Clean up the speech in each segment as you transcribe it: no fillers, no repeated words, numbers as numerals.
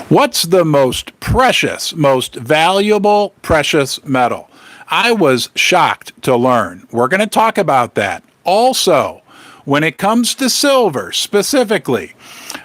What's the most precious, most valuable precious metal? I was shocked to learn. We're going to talk about that. Also, when it comes to silver specifically,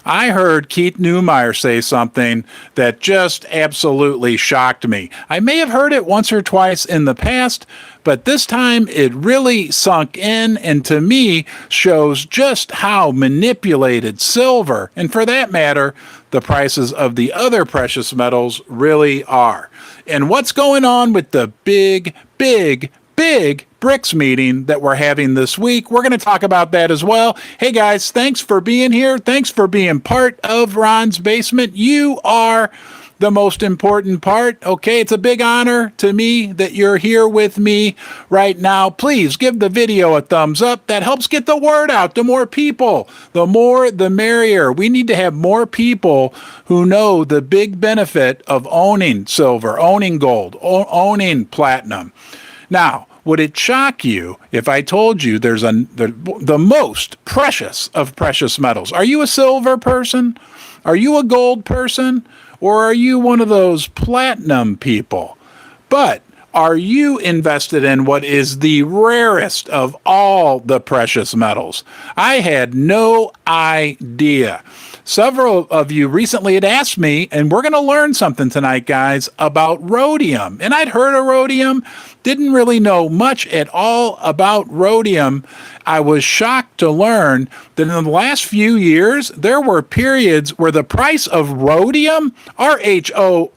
I heard Keith Neumeyer say something that just absolutely shocked me. I may have heard it once or twice in the past, but this time it really sunk in and to me shows just how manipulated silver, and for that matter, the prices of the other precious metals really are. And what's going on with the big BRICS meeting that we're having this week. We're going to talk about that as well. Hey guys, thanks for being here. Thanks for being part of Ron's Basement. You are the most important part. Okay, it's a big honor to me that you're here with me right now. Please give the video a thumbs up. That helps get the word out to more people. The more, the merrier. We need to have more people who know the big benefit of owning silver, owning gold, owning platinum. Now, would it shock you if I told you there's the most precious of precious metals? Are you a silver person? Are you a gold person? Or are you one of those platinum people? But are you invested in what is the rarest of all the precious metals? I had no idea. Several of you recently had asked me, and we're going to learn something tonight, guys, about rhodium. And I'd heard of rhodium, didn't really know much at all about rhodium. I was shocked to learn that in the last few years, there were periods where the price of rhodium, rhodium,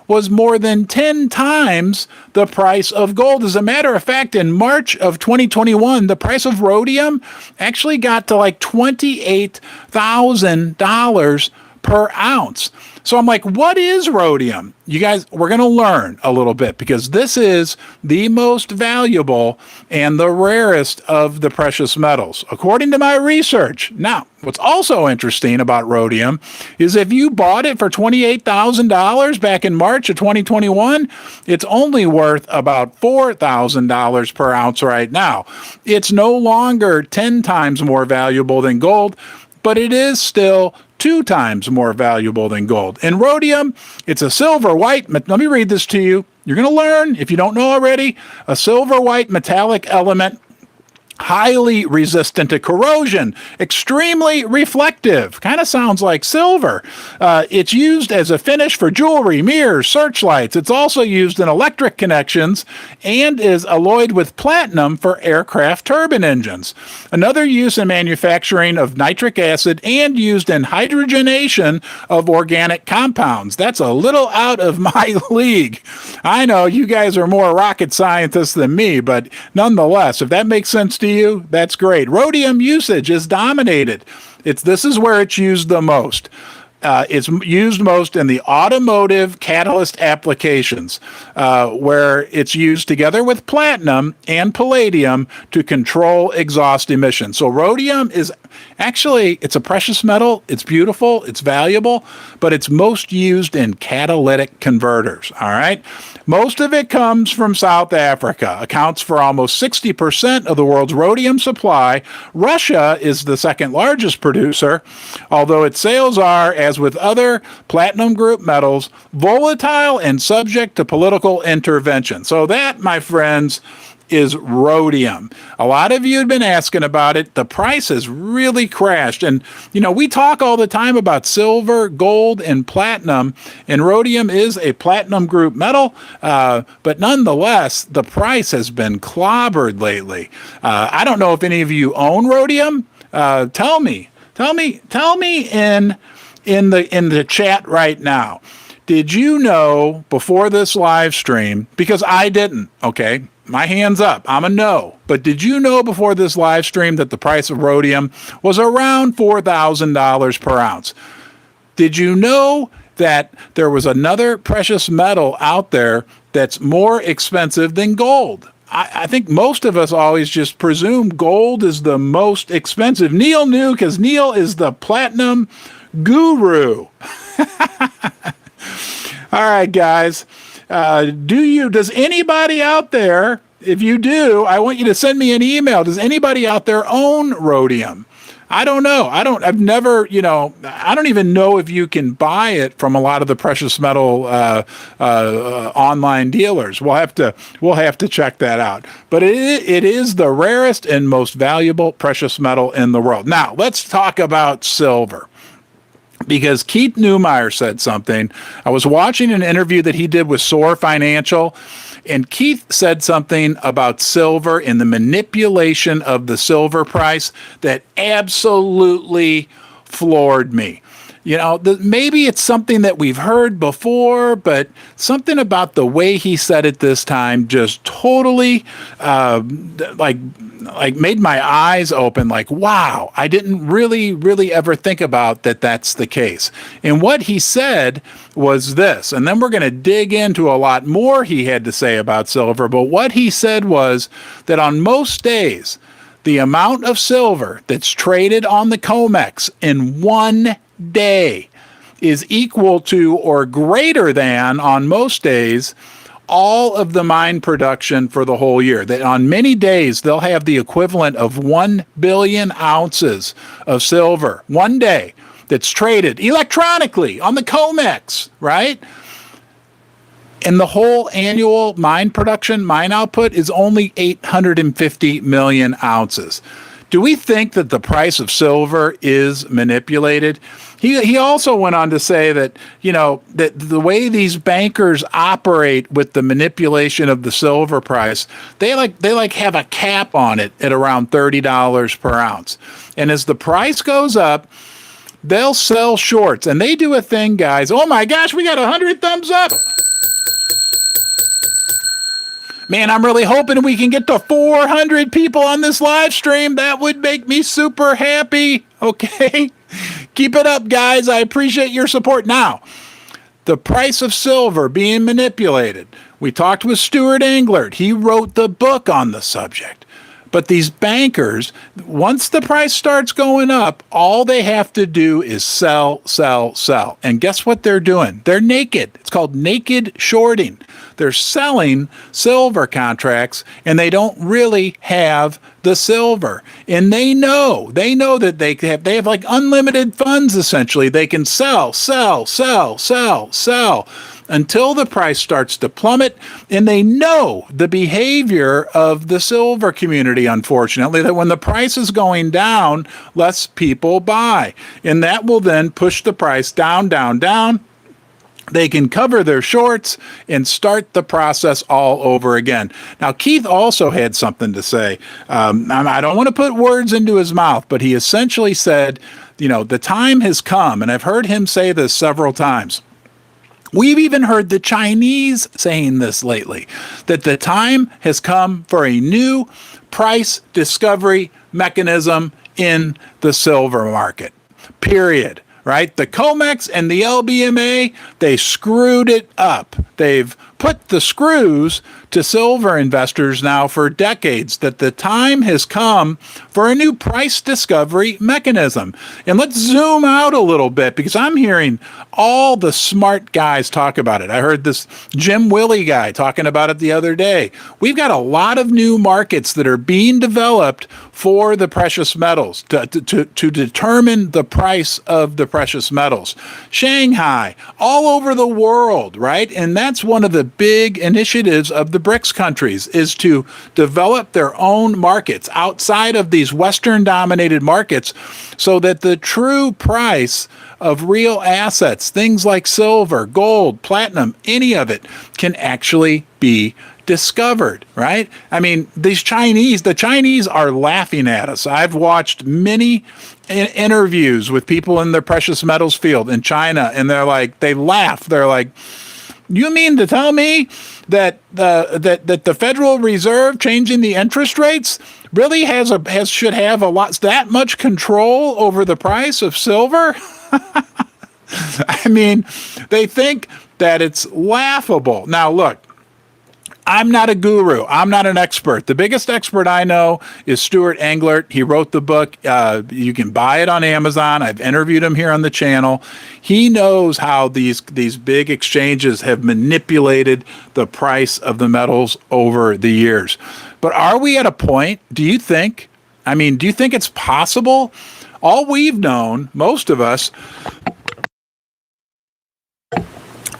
was more than 10 times the price of gold. As a matter of fact, in March of 2021, the price of rhodium actually got to like $28,000 per ounce. So I'm like, what is rhodium? You guys, we're going to learn a little bit because this is the most valuable and the rarest of the precious metals, according to my research. Now, what's also interesting about rhodium is if you bought it for $28,000 back in March of 2021, it's only worth about $4,000 per ounce right now. It's no longer 10 times more valuable than gold, but it is still 2 times more valuable than gold. In rhodium, it's a silver white, let me read this to you. You're going to learn, if you don't know already, a silver white metallic element, highly resistant to corrosion, extremely reflective, kind of sounds like silver. It's used as a finish for jewelry, mirrors, searchlights. It's also used in electric connections and is alloyed with platinum for aircraft turbine engines. Another use in manufacturing of nitric acid and used in hydrogenation of organic compounds. That's a little out of my league. I know you guys are more rocket scientists than me, but nonetheless, if that makes sense to you, that's great. Rhodium usage is dominated. This is where it's used the most. It's used most in the automotive catalyst applications, where it's used together with platinum and palladium to control exhaust emissions. So rhodium is actually, it's a precious metal. It's beautiful. It's valuable, but it's most used in catalytic converters. All right. Most of it comes from South Africa, accounts for almost 60% of the world's rhodium supply. Russia is the second largest producer, although its sales are, as with other platinum group metals, volatile and subject to political intervention. So that, my friends, is rhodium. A lot of you have been asking about it. The price has really crashed. And, you know, we talk all the time about silver, gold, and platinum, and rhodium is a platinum group metal, but nonetheless, the price has been clobbered lately. I don't know if any of you own rhodium. Tell me in the chat right now. Did you know before this live stream, because I didn't, okay, my hand's up, I'm a no, but did you know before this live stream that the price of rhodium was around $4,000 per ounce? Did you know that there was another precious metal out there that's more expensive than gold? I think most of us always just presume gold is the most expensive. Neil knew because Neil is the platinum guru. All right, guys. Does anybody out there, if you do, I want you to send me an email. Does anybody out there own rhodium? I don't know. I've never, I don't even know if you can buy it from a lot of the precious metal online dealers. We'll have to check that out. But it is the rarest and most valuable precious metal in the world. Now, let's talk about silver. Because Keith Neumeyer said something. I was watching an interview that he did with Soar Financial, and Keith said something about silver and the manipulation of the silver price that absolutely floored me. Maybe it's something that we've heard before, but something about the way he said it this time just totally like made my eyes open. Like, wow, I didn't really ever think about that that's the case. And what he said was this, and then we're going to dig into a lot more he had to say about silver. But what he said was that on most days, the amount of silver that's traded on the COMEX in one day is equal to or greater than, on most days, all of the mine production for the whole year. That on many days, they'll have the equivalent of 1 billion ounces of silver one day that's traded electronically on the COMEX, right? And the whole annual mine production, mine output is only 850 million ounces. Do we think that the price of silver is manipulated? He also went on to say that, that the way these bankers operate with the manipulation of the silver price, they have a cap on it at around $30 per ounce. And as the price goes up, they'll sell shorts. And they do a thing, guys. Oh my gosh, we got 100 thumbs up. Man, I'm really hoping we can get to 400 people on this live stream. That would make me super happy. Okay? Keep it up, guys. I appreciate your support. Now, the price of silver being manipulated. We talked with Stuart Englert. He wrote the book on the subject. But these bankers, once the price starts going up, all they have to do is sell, sell, sell. And guess what they're doing? They're naked. It's called naked shorting. They're selling silver contracts, and they don't really have the silver. And they know that they have like unlimited funds, essentially. They can sell, sell, sell, sell, sell until the price starts to plummet. And they know the behavior of the silver community, unfortunately, that when the price is going down, less people buy. And that will then push the price down, down, down. They can cover their shorts and start the process all over again. Now, Keith also had something to say. I don't want to put words into his mouth, but he essentially said, the time has come, and I've heard him say this several times. We've even heard the Chinese saying this lately, that the time has come for a new price discovery mechanism in the silver market, period. Right? The COMEX and the LBMA, they screwed it up. They've put the screws to silver investors now for decades, that the time has come for a new price discovery mechanism. And let's zoom out a little bit, because I'm hearing all the smart guys talk about it. I heard this Jim Willie guy talking about it the other day. We've got a lot of new markets that are being developed for the precious metals to determine the price of the precious metals. Shanghai, all over the world, right? And that's one of the big initiatives of the BRICS countries, is to develop their own markets outside of these Western-dominated markets, so that the true price of real assets, things like silver, gold, platinum, any of it, can actually be discovered, right? I mean, the Chinese are laughing at us. I've watched many interviews with people in the precious metals field in China, and they laugh. They're like, you mean to tell me that the Federal Reserve changing the interest rates really should have that much control over the price of silver? I mean, they think that it's laughable. Now, look, I'm not a guru. I'm not an expert. The biggest expert I know is Stuart Englert. He wrote the book. You can buy it on Amazon. I've interviewed him here on the channel. He knows how these big exchanges have manipulated the price of the metals over the years. But are we at a point, do you think it's possible All we've known, most of us,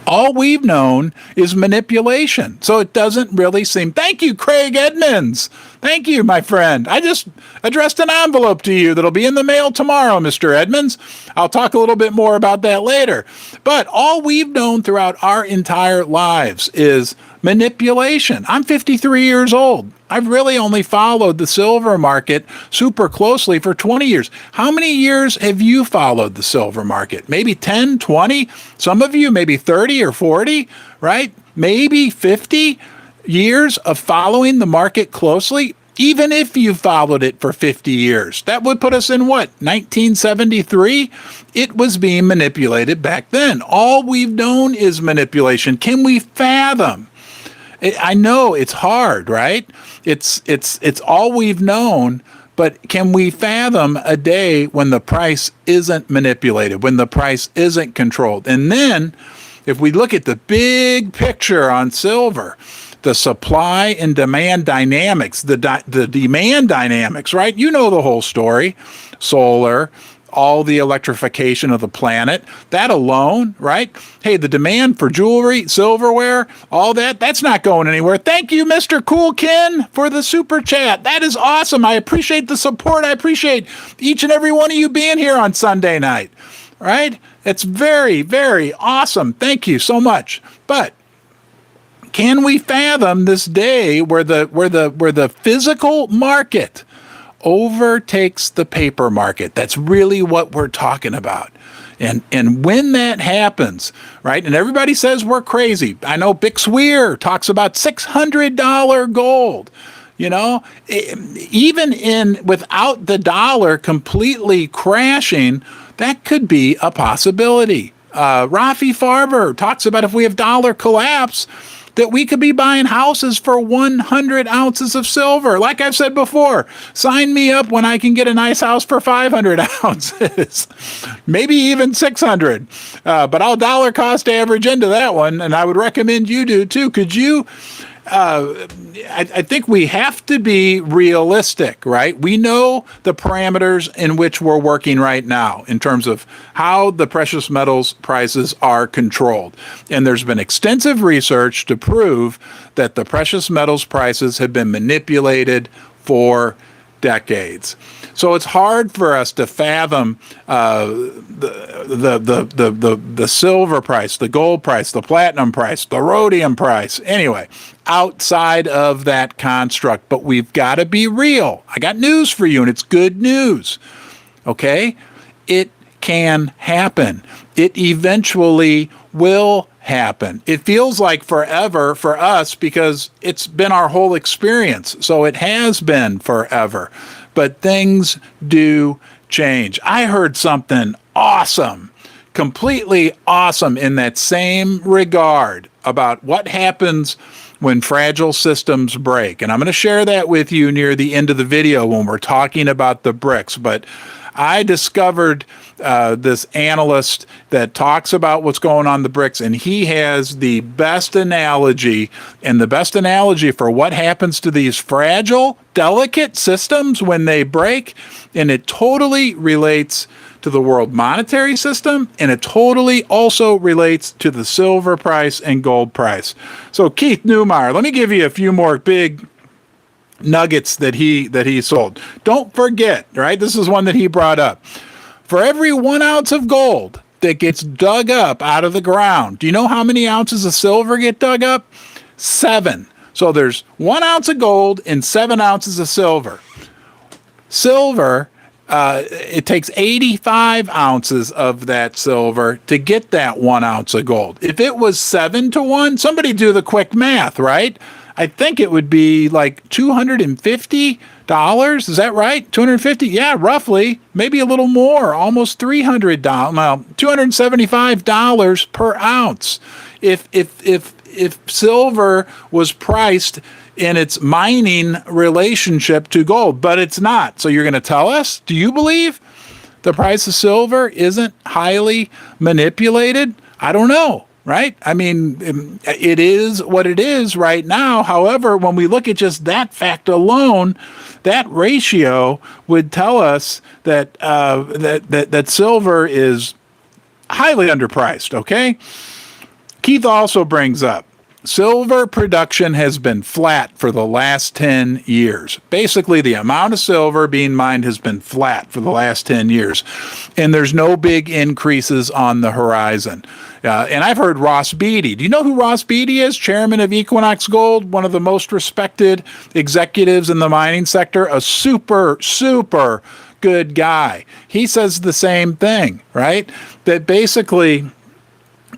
all we've known is manipulation. So it doesn't really seem. Thank you, Craig Edmonds. Thank you, my friend. I just addressed an envelope to you that'll be in the mail tomorrow, Mr. Edmonds. I'll talk a little bit more about that later. But all we've known throughout our entire lives is manipulation. I'm 53 years old. I've really only followed the silver market super closely for 20 years. How many years have you followed the silver market? Maybe 10, 20? Some of you, maybe 30 or 40, right? Maybe 50 years of following the market closely. Even if you followed it for 50 years, that would put us in what, 1973? It was being manipulated back then. All we've known is manipulation. Can we fathom? I know it's hard, right? It's all we've known, but can we fathom a day when the price isn't manipulated, when the price isn't controlled? And then if we look at the big picture on silver, the supply and demand dynamics, the demand dynamics, right? You know the whole story. Solar, all the electrification of the planet, that alone, right? Hey, the demand for jewelry, silverware, all that, that's not going anywhere. Thank you, Mr. Coolkin, for the super chat. That is awesome. I appreciate the support. I appreciate each and every one of you being here on Sunday night, right? It's very, very awesome. Thank you so much. But can we fathom this day where the physical market overtakes the paper market? That's really what we're talking about. And when that happens, right? And everybody says we're crazy. I know Bixweir talks about $600 gold. You know, even without the dollar completely crashing, that could be a possibility. Rafi Farber talks about if we have dollar collapse, that we could be buying houses for 100 ounces of silver. Like I've said before, sign me up when I can get a nice house for 500 ounces, maybe even 600. But I'll dollar cost average into that one, and I would recommend you do too. Could you? I think we have to be realistic, right? We know the parameters in which we're working right now in terms of how the precious metals prices are controlled. And there's been extensive research to prove that the precious metals prices have been manipulated for decades. So it's hard for us to fathom the silver price, the gold price, the platinum price, the rhodium price. Anyway, outside of that construct, but we've got to be real. I got news for you, and it's good news. Okay? It can happen. It eventually will happen. It feels like forever for us because it's been our whole experience. So it has been forever. But things do change. I heard something awesome, completely awesome in that same regard about what happens when fragile systems break. And I'm going to share that with you near the end of the video when we're talking about the BRICS. But I discovered this analyst that talks about what's going on in the BRICS, and he has the best analogy, and the best analogy for what happens to these fragile, delicate systems when they break, and it totally relates to the world monetary system, and it totally also relates to the silver price and gold price. So Keith Neumeyer, let me give you a few more big nuggets that he sold. Don't forget, right? This is one that he brought up. For every 1 ounce of gold that gets dug up out of the ground, do you know how many ounces of silver get dug up? 7. So there's 1 ounce of gold and 7 ounces of silver. Silver, it takes 85 ounces of that silver to get that 1 ounce of gold. If it was 7-to-1, somebody do the quick math, right? I think it would be like $250. Is that right? 250? Yeah, roughly. Maybe a little more. Almost $300. Well, $275 per ounce. If silver was priced in its mining relationship to gold, but it's not. So you're going to tell us? Do you believe the price of silver isn't highly manipulated? I don't know. right? I mean, it is what it is right now. However, when we look at just that fact alone, that ratio would tell us that that silver is highly underpriced. Okay. Keith also brings up silver production has been flat for the last 10 years. Basically, the amount of silver being mined has been flat for the last 10 years. And there's no big increases on the horizon. And I've heard Ross Beatty. Do you know who Ross Beatty is? Chairman of Equinox Gold, one of the most respected executives in the mining sector, a super, super good guy. He says the same thing, right? That basically,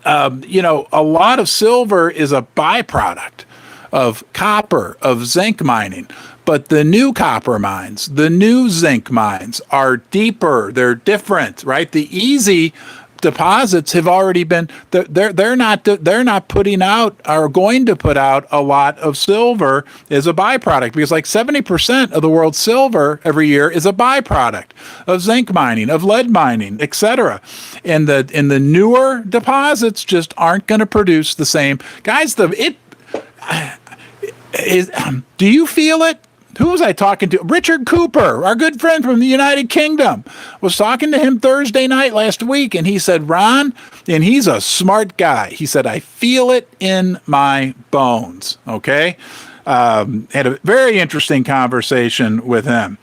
a lot of silver is a byproduct of copper, of zinc mining. But the new copper mines, the new zinc mines are deeper. They're different, right? The easy deposits have already been, they're not putting out, or going to put out a lot of silver as a byproduct, because like 70% of the world's silver every year is a byproduct of zinc mining, of lead mining, etc. And the newer deposits just aren't going to produce the same. Guys, do you feel it? Who was I talking to? Richard Cooper, our good friend from the United Kingdom, was talking to him Thursday night last week, and he said, Ron, and he's a smart guy. He said, I feel it in my bones. Okay. Had a very interesting conversation with him.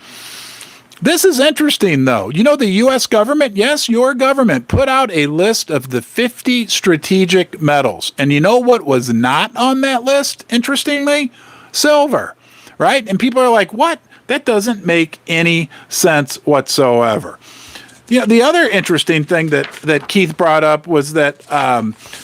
This is interesting, though. You know, the U.S. government, yes, your government, put out a list of the 50 strategic metals. And you know what was not on that list, interestingly? Silver. Right? And people are like, what? That doesn't make any sense whatsoever. You know, the other interesting thing that Keith brought up was that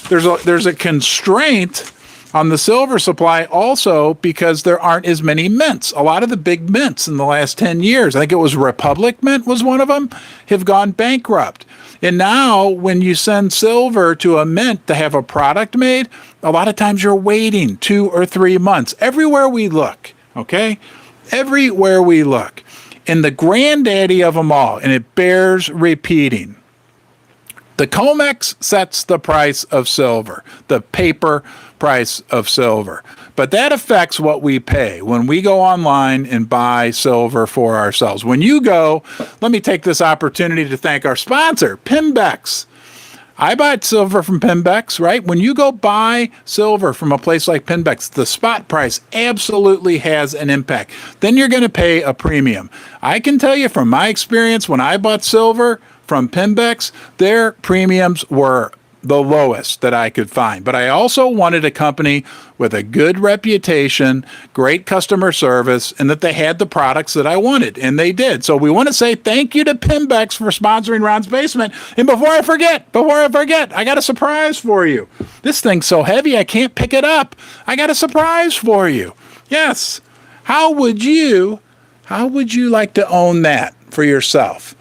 there's a constraint on the silver supply also because there aren't as many mints. A lot of the big mints in the last 10 years, I think it was Republic Mint was one of them, have gone bankrupt. And now when you send silver to a mint to have a product made, a lot of times you're waiting 2 or 3 months. Everywhere we look, okay? Everywhere we look. And the granddaddy of them all, and it bears repeating, the COMEX sets the price of silver, the paper price of silver. But that affects what we pay when we go online and buy silver for ourselves. When you go, let me take this opportunity to thank our sponsor, Pimbex. I bought silver from Pimbex, right? When you go buy silver from a place like Pimbex, the spot price absolutely has an impact. Then you're going to pay a premium. I can tell you from my experience, when I bought silver from Pimbex, their premiums were the lowest that I could find. But I also wanted a company with a good reputation, great customer service, and that they had the products that I wanted, and they did. So we want to say thank you to Pimbex for sponsoring Ron's Basement. And before I forget, I got a surprise for you. This thing's so heavy I can't pick it up. I got a surprise for you. Yes. How would you like to own that for yourself?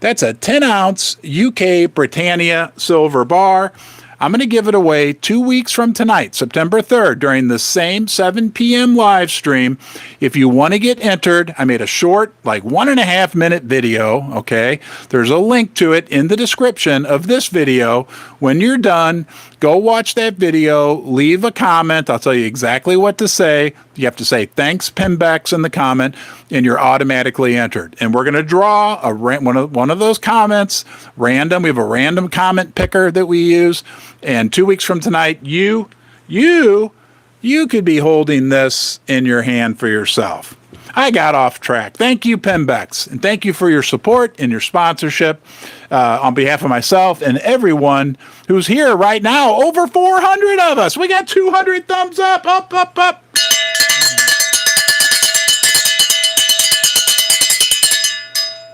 That's a 10-ounce UK Britannia silver bar. I'm going to give it away 2 weeks from tonight, September 3rd, during the same 7 p.m. live stream. If you want to get entered, I made a short, like 1.5 minute video, okay? There's a link to it in the description of this video. When you're done, go watch that video, leave a comment. I'll tell you exactly what to say. You have to say, thanks, Pimbex, in the comment, and you're automatically entered. And we're going to draw one of those comments, random. We have a random comment picker that we use. And 2 weeks from tonight, you could be holding this in your hand for yourself. I got off track. Thank you, Pimbex, and thank you for your support and your sponsorship on behalf of myself and everyone who's here right now. Over 400 of us. We got 200 thumbs up, up.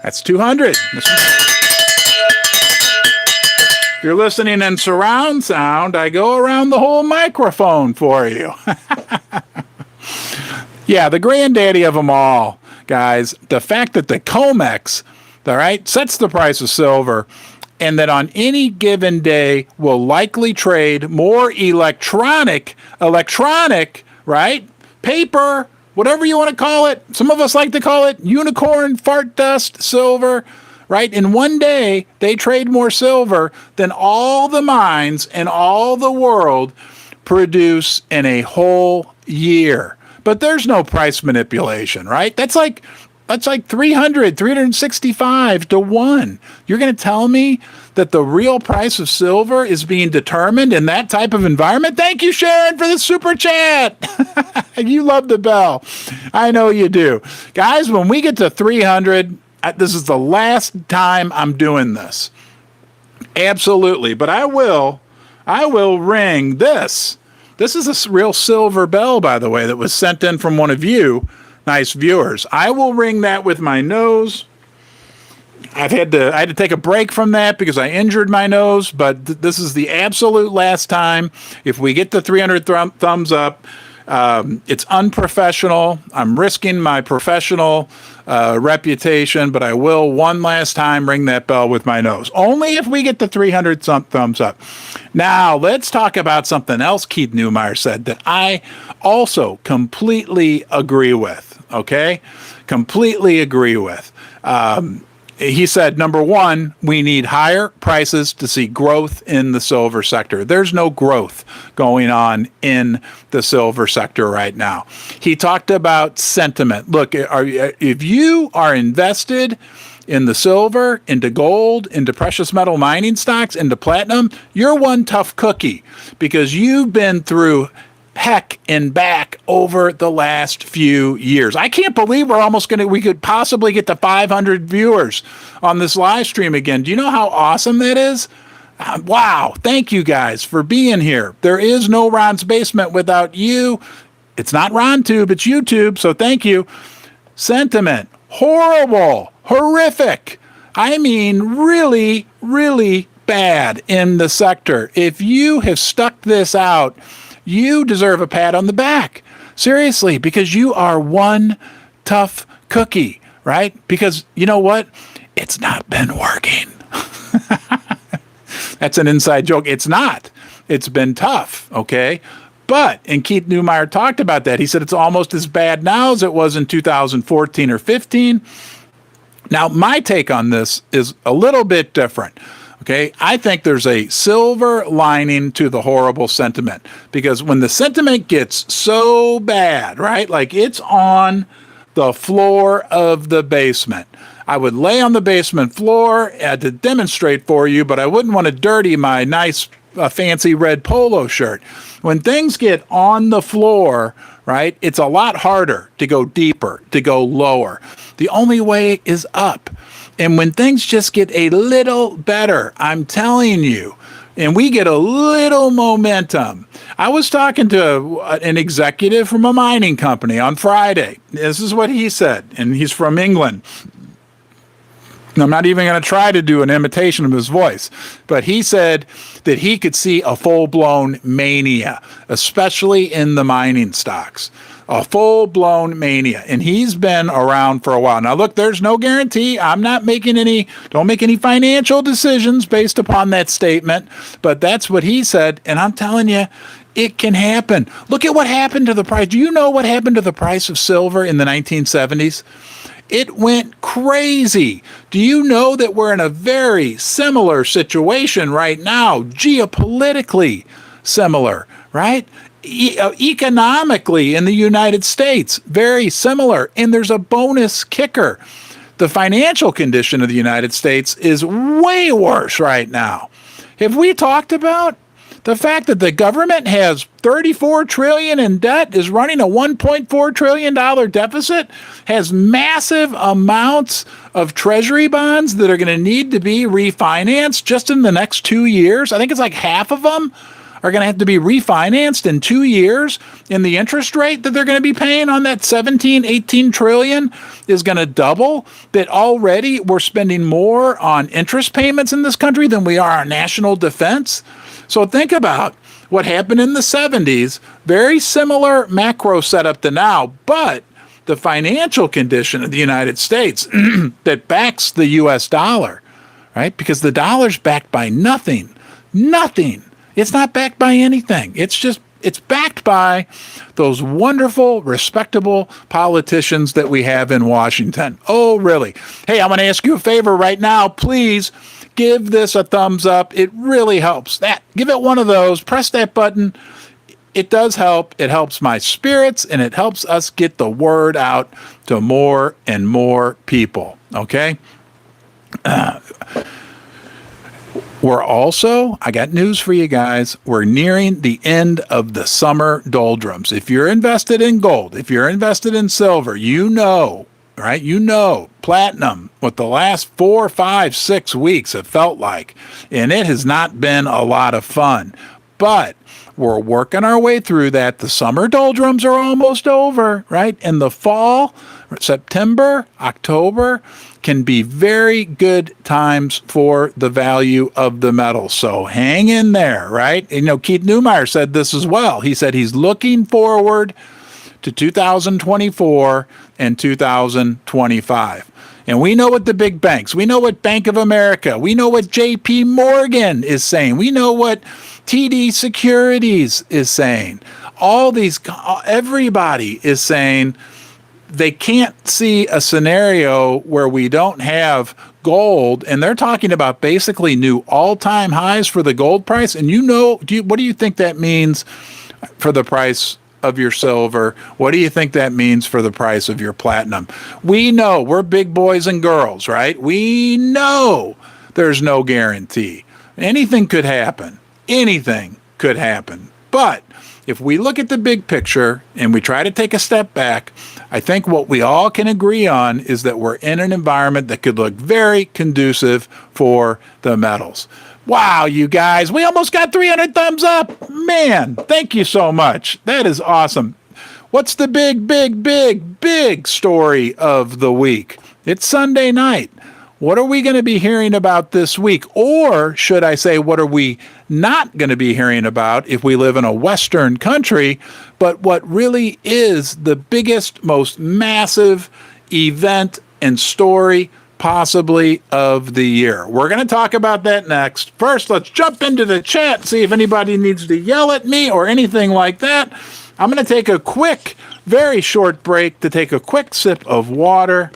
That's 200. If you're listening in surround sound, I go around the whole microphone for you. Yeah, the granddaddy of them all, guys, the fact that the COMEX, all right, sets the price of silver, and that on any given day will likely trade more electronic, right, paper, whatever you want to call it. Some of us like to call it unicorn, fart dust, silver, right? In one day, they trade more silver than all the mines in all the world produce in a whole year. But there's no price manipulation, right? That's like 365 to 1. You're going to tell me that the real price of silver is being determined in that type of environment? Thank you, Sharon, for the super chat. You love the bell. I know you do. Guys, when we get to 300, this is the last time I'm doing this. Absolutely. But I will ring this. This is a real silver bell, by the way, that was sent in from one of you nice viewers. I will ring that with my nose. I had to take a break from that because I injured my nose, but this is the absolute last time. If we get the 300 thumbs up, it's unprofessional. I'm risking my professional reputation, but I will one last time ring that bell with my nose. Only if we get the 300 thumbs up. Now, let's talk about something else Keith Neumeyer said that I also completely agree with. Okay? Completely agree with. He said, number one, we need higher prices to see growth in the silver sector. There's no growth going on in the silver sector right now. He talked about sentiment. Look, if you are invested in the silver, into gold, into precious metal mining stocks, into platinum, you're one tough cookie because you've been through heck and back over the last few years. I can't believe we could possibly get to 500 viewers on this live stream again. Do you know how awesome that is? Wow. Thank you guys for being here. There is no Ron's Basement without you. It's not RonTube, it's YouTube. So thank you. Sentiment, horrible, horrific. I mean, really, really bad in the sector. If you have stuck this out, you deserve a pat on the back. Seriously, because you are one tough cookie, right? Because you know what? It's not been working. That's an inside joke. It's not. It's been tough, okay? But, and Keith Neumeyer talked about that. He said it's almost as bad now as it was in 2014 or 15. Now, my take on this is a little bit different. Okay, I think there's a silver lining to the horrible sentiment because when the sentiment gets so bad, right, like it's on the floor of the basement. I would lay on the basement floor to demonstrate for you, but I wouldn't want to dirty my nice fancy red polo shirt. When things get on the floor, right, it's a lot harder to go deeper, to go lower. The only way is up. And when things just get a little better, I'm telling you, and we get a little momentum. I was talking to an executive from a mining company on Friday. This is what he said, and he's from England. I'm not even going to try to do an imitation of his voice, but he said that he could see a full-blown mania, especially in the mining stocks. A full-blown mania. And he's been around for a while. Now, look, there's no guarantee. I'm not don't make any financial decisions based upon that statement. But that's what he said. And I'm telling you, it can happen. Look at what happened to the price. Do you know what happened to the price of silver in the 1970s? It went crazy. Do you know that we're in a very similar situation right now, geopolitically similar, right? Economically in the United States, very similar. And there's a bonus kicker. The financial condition of the United States is way worse right now. Have we talked about the fact that the government has $34 trillion in debt, is running a $1.4 trillion deficit, has massive amounts of treasury bonds that are going to need to be refinanced just in the next 2 years? I think it's like half of them are going to have to be refinanced in 2 years, and the interest rate that they're going to be paying on that 18 trillion is going to double. That already we're spending more on interest payments in this country than we are on national defense. So think about what happened in the 70s, very similar macro setup to now, but the financial condition of the United States that backs the U.S. dollar, right? Because the dollar's backed by nothing. It's not backed by anything. It's It's backed by those wonderful, respectable politicians that we have in Washington. Oh, really? Hey, I'm going to ask you a favor right now. Please give this a thumbs up. It really helps. Give it one of those. Press that button. It does help. It helps my spirits, and it helps us get the word out to more and more people. Okay? We're also, I got news for you guys. We're nearing the end of the summer doldrums. If you're invested in gold, if you're invested in silver, you know, right? You know, platinum, what the last 4, 5, 6 weeks have felt like. And it has not been a lot of fun. But we're working our way through that. The summer doldrums are almost over, right? And the fall, September, October, can be very good times for the value of the metal. So hang in there, right? You know, Keith Neumeyer said this as well. He said he's looking forward to 2024 and 2025. And we know what the big banks, we know what Bank of America, we know what JP Morgan is saying, we know what TD Securities is saying. Everybody is saying they can't see a scenario where we don't have gold, and they're talking about basically new all-time highs for the gold price. And what do you think that means for the price of your silver? What do you think that means for the price of your platinum? We know we're big boys and girls, right? We know there's no guarantee. Anything could happen. Anything could happen. But if we look at the big picture and we try to take a step back, I think what we all can agree on is that we're in an environment that could look very conducive for the metals. Wow, you guys, we almost got 300 thumbs up. Man, thank you so much. That is awesome. What's the big story of the week? It's Sunday night. What are we going to be hearing about this week? Or should I say, what are we not going to be hearing about if we live in a Western country? But what really is the biggest, most massive event and story possibly of the year? We're going to talk about that next. First, let's jump into the chat, see if anybody needs to yell at me or anything like that. I'm going to take a quick, very short break to take a quick sip of water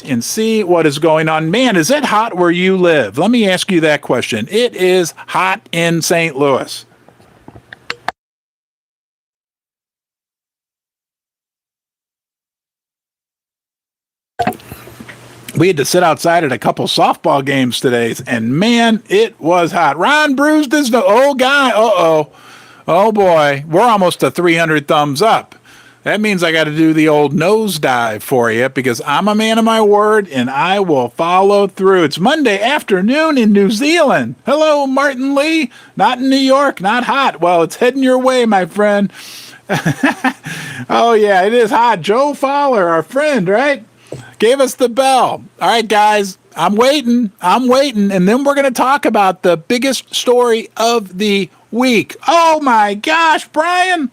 and see what is going on. Man, is it hot where you live? Let me ask you that question. It is hot in St. Louis. We had to sit outside at a couple softball games today, and man, it was hot. Ron bruised his nose. Oh, guy. Uh-oh. Oh, boy. We're almost to 300 thumbs up. That means I got to do the old nosedive for you because I'm a man of my word and I will follow through. It's Monday afternoon in New Zealand. Hello, Martin Lee. Not in New York, not hot. Well, it's heading your way, my friend. Oh, yeah, it is hot. Joe Fowler, our friend, right? Gave us the bell. All right, guys, I'm waiting. And then we're going to talk about the biggest story of the week. Oh, my gosh, Brian.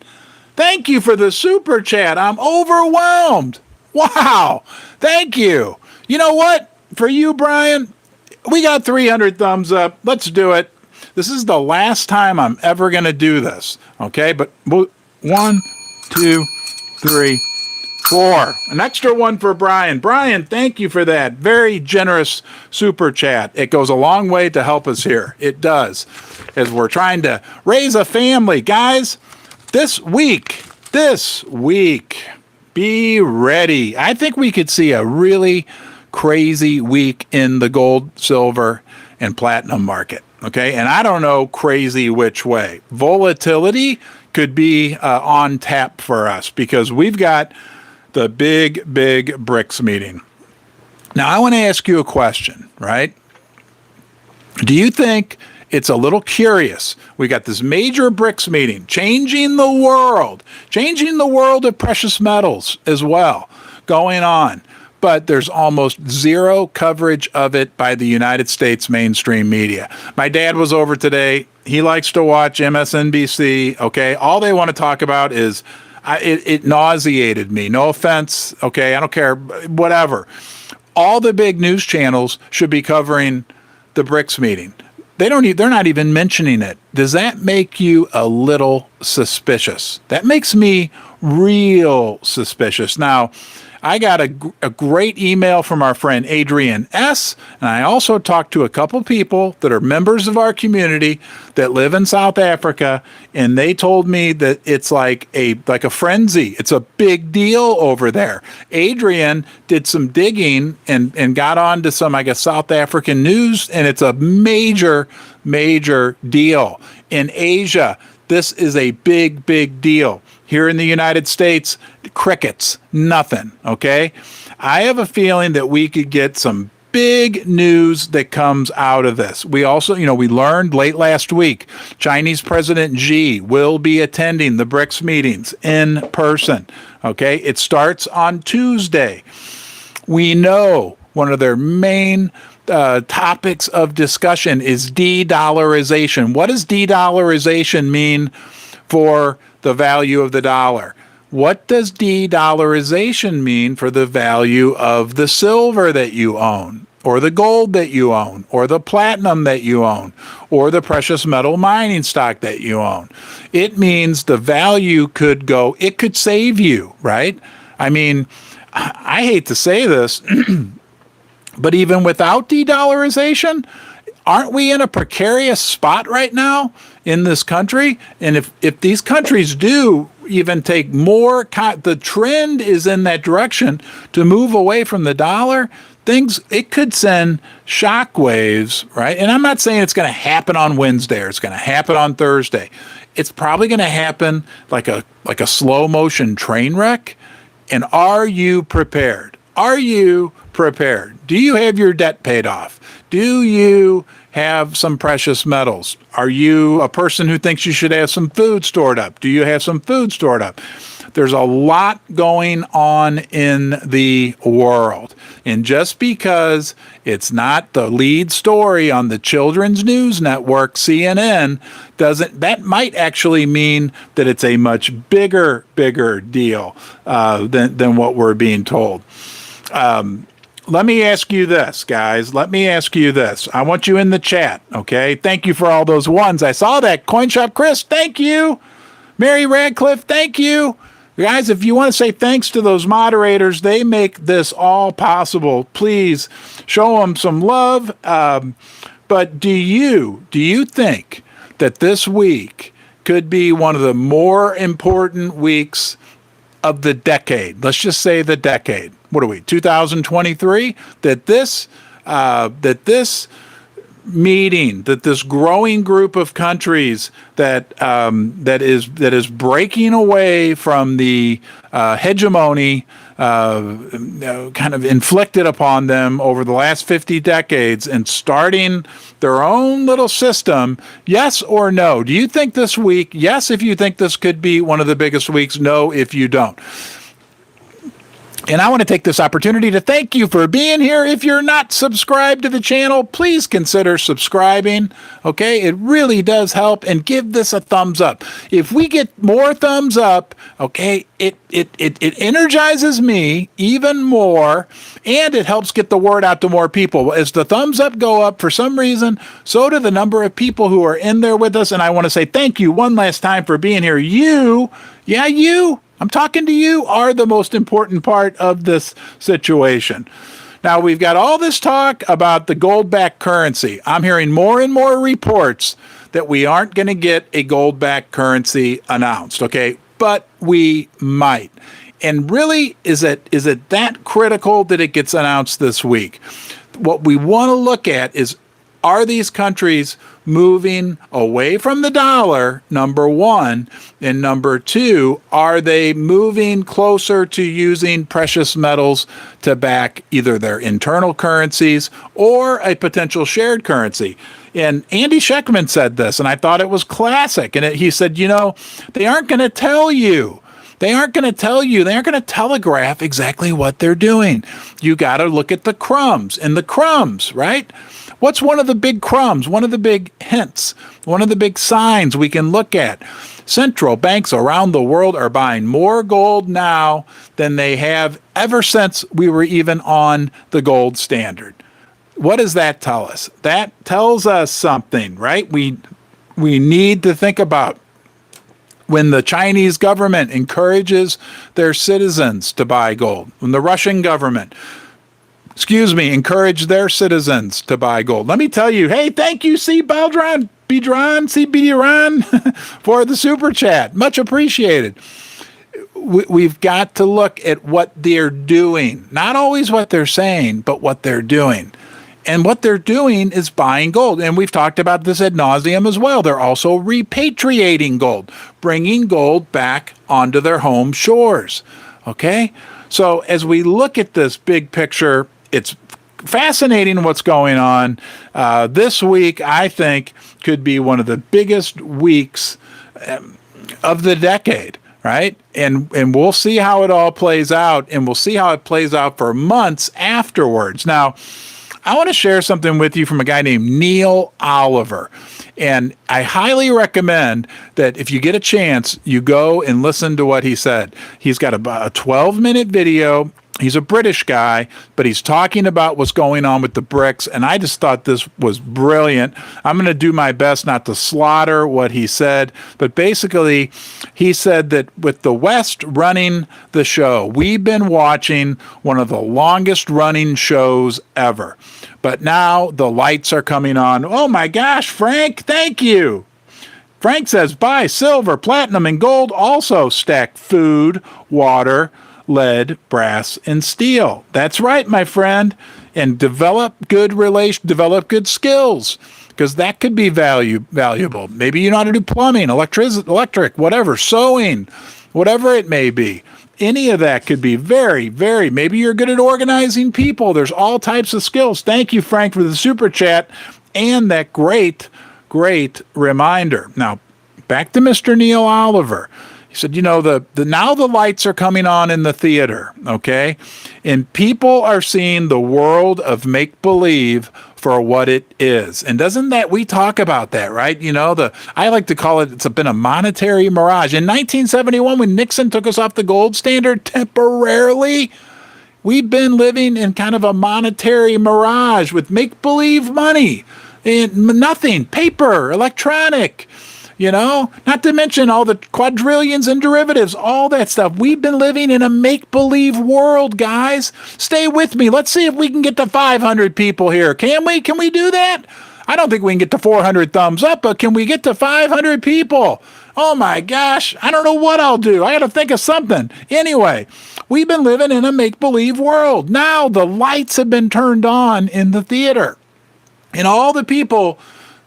Thank you for the super chat. I'm overwhelmed. Wow. Thank you. You know what? For you, Brian, we got 300 thumbs up. Let's do it. This is the last time I'm ever going to do this. Okay? But 1, 2, 3, 4. An extra one for Brian. Brian, thank you for that. Very generous super chat. It goes a long way to help us here. It does. As we're trying to raise a family. Guys, This week, be ready. I think we could see a really crazy week in the gold, silver, and platinum market. Okay, and I don't know crazy which way. Volatility could be on tap for us because we've got the big BRICS meeting. Now, I want to ask you a question, right? Do you think it's a little curious? We got this major BRICS meeting, changing the world of precious metals as well going on. But there's almost zero coverage of it by the United States mainstream media. My dad was over today. He likes to watch MSNBC. Okay. All they want to talk about is it nauseated me. No offense. Okay. I don't care. Whatever. All the big news channels should be covering the BRICS meeting. they're not even mentioning it. Does that make you a little suspicious? That makes me real suspicious. Now, I got a great email from our friend Adrian S. And I also talked to a couple people that are members of our community that live in South Africa. And they told me that it's like a frenzy. It's a big deal over there. Adrian did some digging and got on to some, I guess, South African news. And it's a major, major deal. In Asia, this is a big, big deal. Here in the United States, crickets, nothing, okay? I have a feeling that we could get some big news that comes out of this. We also, we learned late last week, Chinese President Xi will be attending the BRICS meetings in person, okay? It starts on Tuesday. We know one of their main topics of discussion is de-dollarization. What does de-dollarization mean for the value of the dollar? What does de-dollarization mean for the value of the silver that you own, or the gold that you own, or the platinum that you own, or the precious metal mining stock that you own? It means the value could go, it could save you, right? I mean, I hate to say this, but even without de-dollarization, aren't we in a precarious spot right now in this country? And if these countries do even take more, the trend is in that direction to move away from the dollar, it could send shockwaves, right? And I'm not saying it's going to happen on Wednesday or it's going to happen on Thursday. It's probably going to happen like a slow motion train wreck. And are you prepared? Are you prepared? Do you have your debt paid off? Do you have some precious metals? Are you a person who thinks you should have some food stored up? Do you have some food stored up? There's a lot going on in the world. And just because it's not the lead story on the children's news network, CNN, that might actually mean that it's a much bigger deal than what we're being told. Let me ask you this, guys. Let me ask you this. I want you in the chat, okay? Thank you for all those ones. I saw that. Coin Shop Chris, thank you. Mary Radcliffe, thank you. Guys, if you want to say thanks to those moderators, they make this all possible. Please show them some love. But do you think that this week could be one of the more important weeks of the decade? Let's just say the decade. What are we, 2023? That this meeting, that this growing group of countries that is breaking away from the hegemony kind of inflicted upon them over the last 50 decades and starting their own little system. Yes or no? Do you think this week? Yes, if you think this could be one of the biggest weeks. No, if you don't. And I want to take this opportunity to thank you for being here. If you're not subscribed to the channel, please consider subscribing. Okay, it really does help, and give this a thumbs up. If we get more thumbs up, okay, it energizes me even more, and it helps get the word out to more people. As the thumbs up go up, for some reason, so do the number of people who are in there with us. And I want to say thank you one last time for being here. You, I'm talking to you, are the most important part of this situation. Now, we've got all this talk about the gold-backed currency. I'm hearing more and more reports that we aren't going to get a gold-backed currency announced, okay? But we might. And really, is it that critical that it gets announced this week? What we want to look at is, are these countries moving away from the dollar, number one, and number two, are they moving closer to using precious metals to back either their internal currencies or a potential shared currency? And Andy Scheckman said this, and I thought it was classic. And he said, they aren't going to tell you. They aren't going to telegraph exactly what they're doing. You got to look at the crumbs. And the crumbs, right? What's one of the big crumbs, one of the big hints, one of the big signs we can look at? Central banks around the world are buying more gold now than they have ever since we were even on the gold standard. What does that tell us? That tells us something, right? We need to think about when the Chinese government encourages their citizens to buy gold, when the Russian government, encourage their citizens to buy gold. Let me tell you, hey, thank you, C. Bidron, for the super chat. Much appreciated. We've got to look at what they're doing, not always what they're saying, but what they're doing. And what they're doing is buying gold. And we've talked about this ad nauseum as well. They're also repatriating gold, bringing gold back onto their home shores. Okay? So as we look at this big picture, it's fascinating what's going on. This week, I think, could be one of the biggest weeks of the decade, right? And we'll see how it all plays out, and we'll see how it plays out for months afterwards. Now, I want to share something with you from a guy named Neil Oliver. And I highly recommend that if you get a chance, you go and listen to what he said. He's got about a 12-minute video. He's a British guy, but he's talking about what's going on with the BRICS, and I just thought this was brilliant. I'm going to do my best not to slaughter what he said, but basically, he said that with the West running the show, we've been watching one of the longest-running shows ever. But now the lights are coming on. Oh my gosh, Frank, thank you. Frank says, buy silver, platinum, and gold. Also stack food, water, lead, brass, and steel. That's right, my friend. And develop good skills, because that could be valuable. Maybe you know how to do plumbing, electric, whatever, sewing, whatever it may be. Any of that could be very, very, maybe you're good at organizing people. There's all types of skills. Thank you, Frank, for the super chat and that great reminder. Now, back to Mr. Neil Oliver. He said, now the lights are coming on in the theater, okay? And people are seeing the world of make-believe for what it is. And doesn't that, we talk about that, right? I like to call it, it's been a monetary mirage. In 1971, when Nixon took us off the gold standard temporarily, we've been living in kind of a monetary mirage with make-believe money and nothing, paper, electronic, not to mention all the quadrillions and derivatives, all that stuff. We've been living in a make-believe world, guys. Stay with me. Let's see if we can get to 500 people here. Can we? Can we do that? I don't think we can get to 400 thumbs up, but can we get to 500 people? Oh my gosh, I don't know what I'll do. I got to think of something. Anyway, we've been living in a make-believe world. Now the lights have been turned on in the theater. And all the people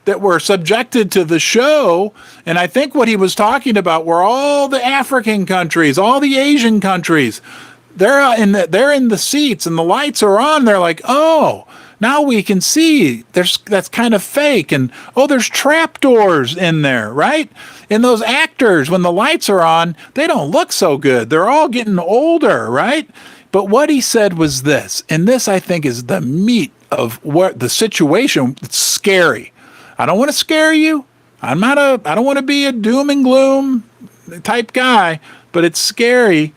that were subjected to the show, and I think what he was talking about were all the African countries, all the Asian countries. They're in the seats, and the lights are on. They're like, oh, now we can see. That's kind of fake, and there's trapdoors in there, right? And those actors, when the lights are on, they don't look so good. They're all getting older, right? But what he said was this, and this I think is the meat of what the situation. It's scary. I don't want to scare you. I don't want to be a doom and gloom type guy, but it's scary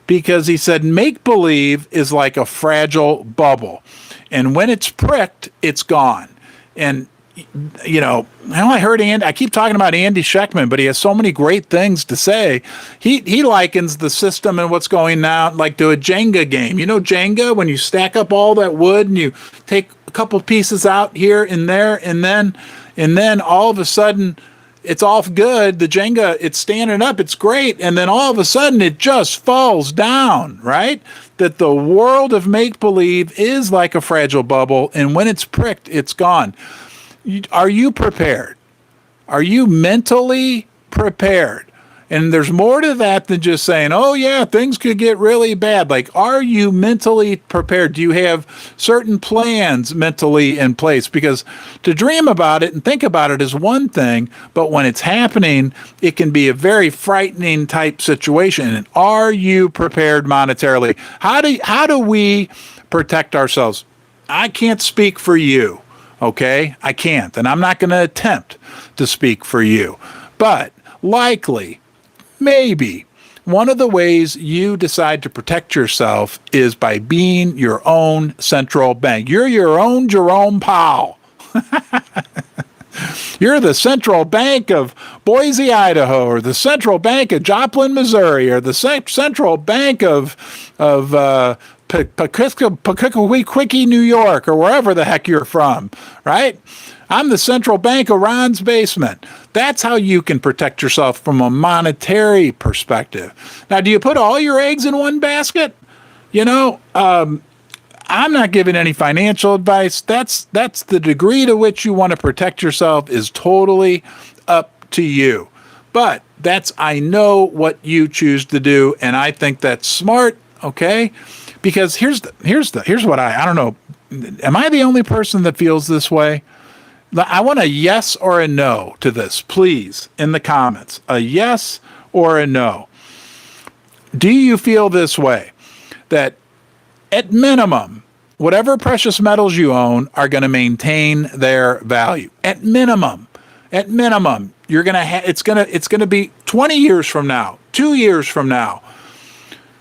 because he said make-believe is like a fragile bubble. And when it's pricked, it's gone. And, I heard I keep talking about Andy Schectman, but he has so many great things to say. He likens the system and what's going now like to a Jenga game. Jenga, when you stack up all that wood and you take a couple pieces out here and there, and then all of a sudden it's all good. The Jenga, it's standing up. It's great. And then all of a sudden it just falls down, right? That the world of make-believe is like a fragile bubble. And when it's pricked, it's gone. Are you prepared? Are you mentally prepared? And there's more to that than just saying, oh yeah, things could get really bad. Like, are you mentally prepared? Do you have certain plans mentally in place? Because to dream about it and think about it is one thing, but when it's happening, it can be a very frightening type situation. And are you prepared monetarily? How do we protect ourselves? I can't speak for you, okay? I can't, and I'm not going to attempt to speak for you. But likely, maybe one of the ways you decide to protect yourself is by being your own central bank. You're your own Jerome Powell. You're the central bank of Boise, Idaho, or the central bank of Joplin, Missouri, or the central bank of Pawtucket, New York, or wherever the heck you're from, right? I'm the central bank of Ron's basement. That's how you can protect yourself from a monetary perspective. Now, do you put all your eggs in one basket? You know, I'm not giving any financial advice. That's the degree to which you want to protect yourself is totally up to you. But I know what you choose to do, and I think that's smart, okay? Because here's what I don't know. Am I the only person that feels this way? I want a yes or a no to this, please, in the comments. A yes or a no. Do you feel this way? That at minimum, whatever precious metals you own are going to maintain their value. At minimum, you're going to it's going to be 20 years from now, 2 years from now,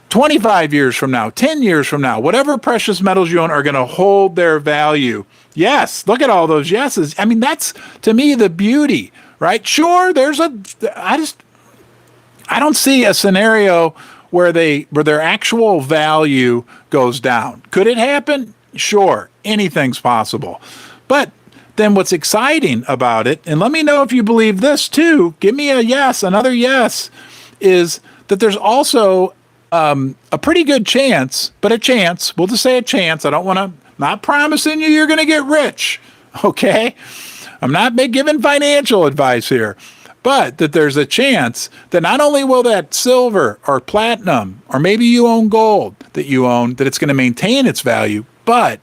25 years from now, 10 years from now, whatever precious metals you own are going to hold their value. Yes, look at all those yeses. I mean, that's to me the beauty, right? Sure, I don't see a scenario where their actual value goes down. Could it happen? Sure, anything's possible. But then what's exciting about it, and let me know if you believe this too, give me a yes, another yes, is that there's also a pretty good chance, but a chance, we'll just say a chance. Not promising you're going to get rich, okay? I'm not giving financial advice here, but that there's a chance that not only will that silver or platinum, or maybe you own gold that it's going to maintain its value, but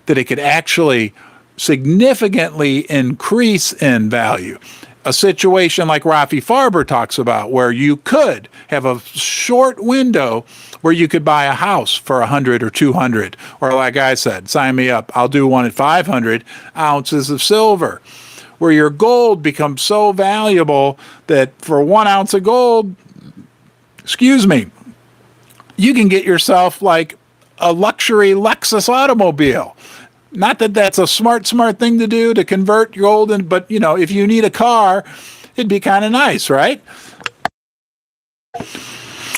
that it could actually significantly increase in value. A situation like Rafi Farber talks about, where you could have a short window where you could buy a house for 100 or 200, or like I said, sign me up, I'll do one at 500 ounces of silver, where your gold becomes so valuable that for 1 ounce of gold, you can get yourself like a luxury Lexus automobile. Not that that's a smart thing to do, to convert gold, but if you need a car, it'd be kind of nice, right?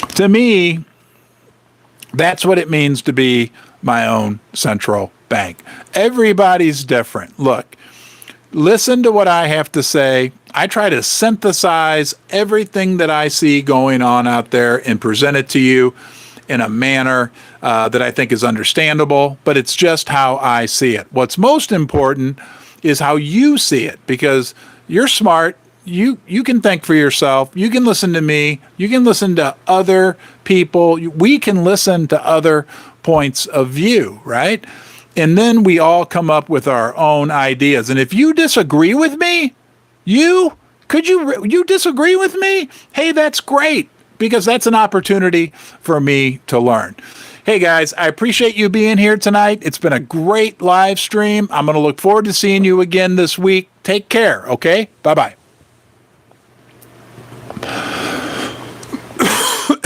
To me, that's what it means to be my own central bank. Everybody's different. Look, listen to what I have to say. I try to synthesize everything that I see going on out there and present it to you in a manner that I think is understandable, but it's just how I see it. What's most important is how you see it, because you're smart. You can think for yourself. You can listen to me. You can listen to other people. We can listen to other points of view, right? And then we all come up with our own ideas. And if you disagree with me, you disagree with me? Hey, that's great, because that's an opportunity for me to learn. Hey guys, I appreciate you being here tonight. It's been a great live stream. I'm going to look forward to seeing you again this week. Take care, okay? Bye-bye.